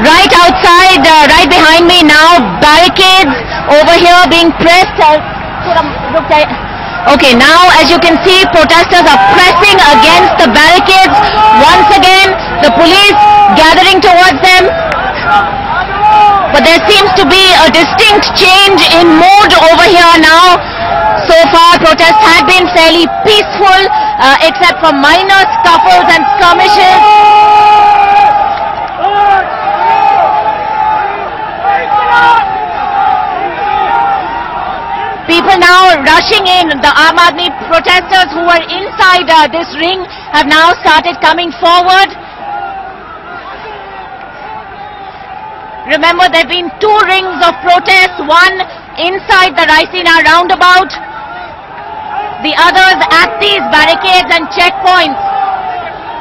Right outside, right behind me now, barricades over here being pressed. Okay, now as you can see, protesters are pressing against the barricades. Once again, the police gathering towards them. But there seems to be a distinct change in mood over here now. So far, protests had been fairly peaceful, except for minor scuffles and skirmishes. People now rushing in. The Aam Aadmi protesters who were inside this ring have now started coming forward. Remember, there have been two rings of protest, one inside the Raisina roundabout, the others at these barricades and checkpoints,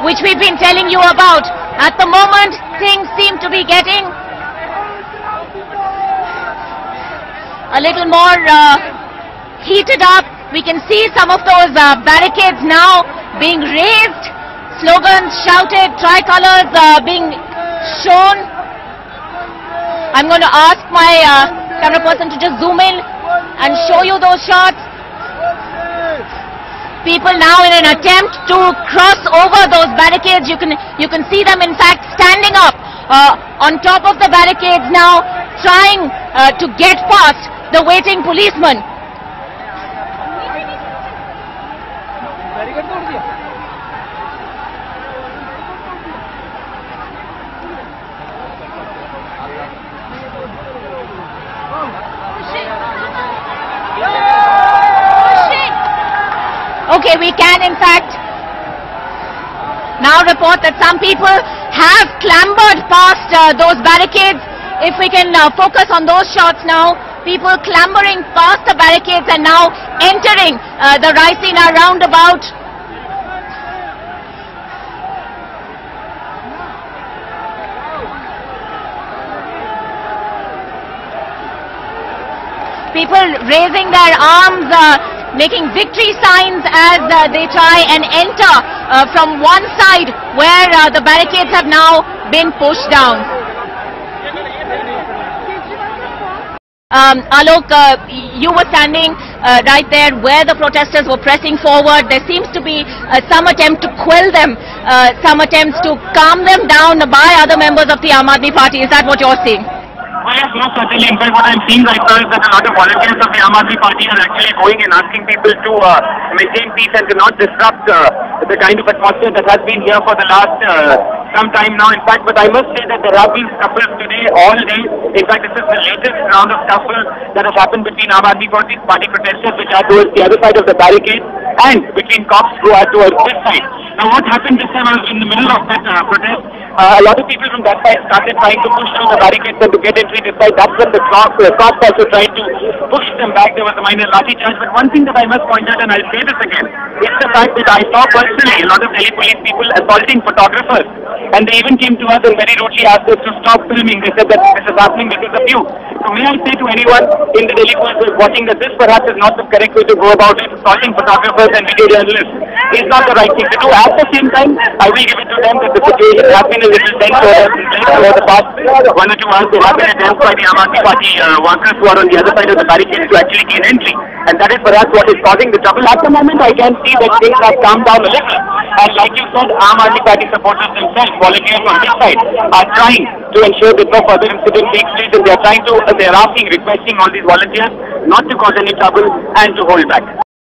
which we've been telling you about. At the moment, things seem to be getting a little more heated up. We can see some of those barricades now being raised, slogans shouted, tricolors being shown. I'm going to ask my camera person to just zoom in and show you those shots. People now in an attempt to cross over those barricades. You can see them in fact standing up on top of the barricades now, trying to get past the waiting policemen. Okay, we can in fact now report that some people have clambered past those barricades. If we can focus on those shots now, people clambering past the barricades and now entering the Raisina roundabout. People raising their arms, making victory signs as they try and enter from one side where the barricades have now been pushed down. Alok, you were standing right there where the protesters were pressing forward. There seems to be some attempt to quell them, some attempts to calm them down by other members of the Aam Aadmi Party. Is that what you're seeing? Well, yes, most certainly. In fact, what I'm seeing right now is that a lot of volunteers of the Aam Aadmi Party are actually going and asking people to maintain peace and to not disrupt the kind of atmosphere that has been here for the last some time now. In fact, but I must say that there have been scuffles today, all day. In fact, this is the latest round of scuffle that has happened between Aam Aadmi Party protesters, which are towards the other side of the barricade, and between cops who are towards this side. Now, what happened this time, I was in the middle of that protest. A lot of people from that side started trying to push through the barricades and to get entry this side. That's when the cops also tried to push them back. There was a minor lathi charge. But one thing that I must point out, and I'll say this again, is the fact that I saw personally a lot of Delhi police people assaulting photographers. And they even came to us and very rudely asked us to stop filming. They said that this is happening because of you. So may I say to anyone in the Delhi police who is watching that this perhaps is not the correct way to go about it. Assaulting photographers and video journalists is not the right thing to do. At the same time, I will give it to them that the situation has been a little tense over the past 1 or 2 hours. There have been attempts by the Aam Aadmi Party workers who are on the other side of the barricades to actually gain entry. And that is perhaps what is causing the trouble. At the moment, I can see that things have calmed down a little. And like you said, Aam Aadmi Party supporters themselves, volunteers on this side, are trying to ensure that no further incident takes place. And they are asking, requesting all these volunteers not to cause any trouble and to hold back.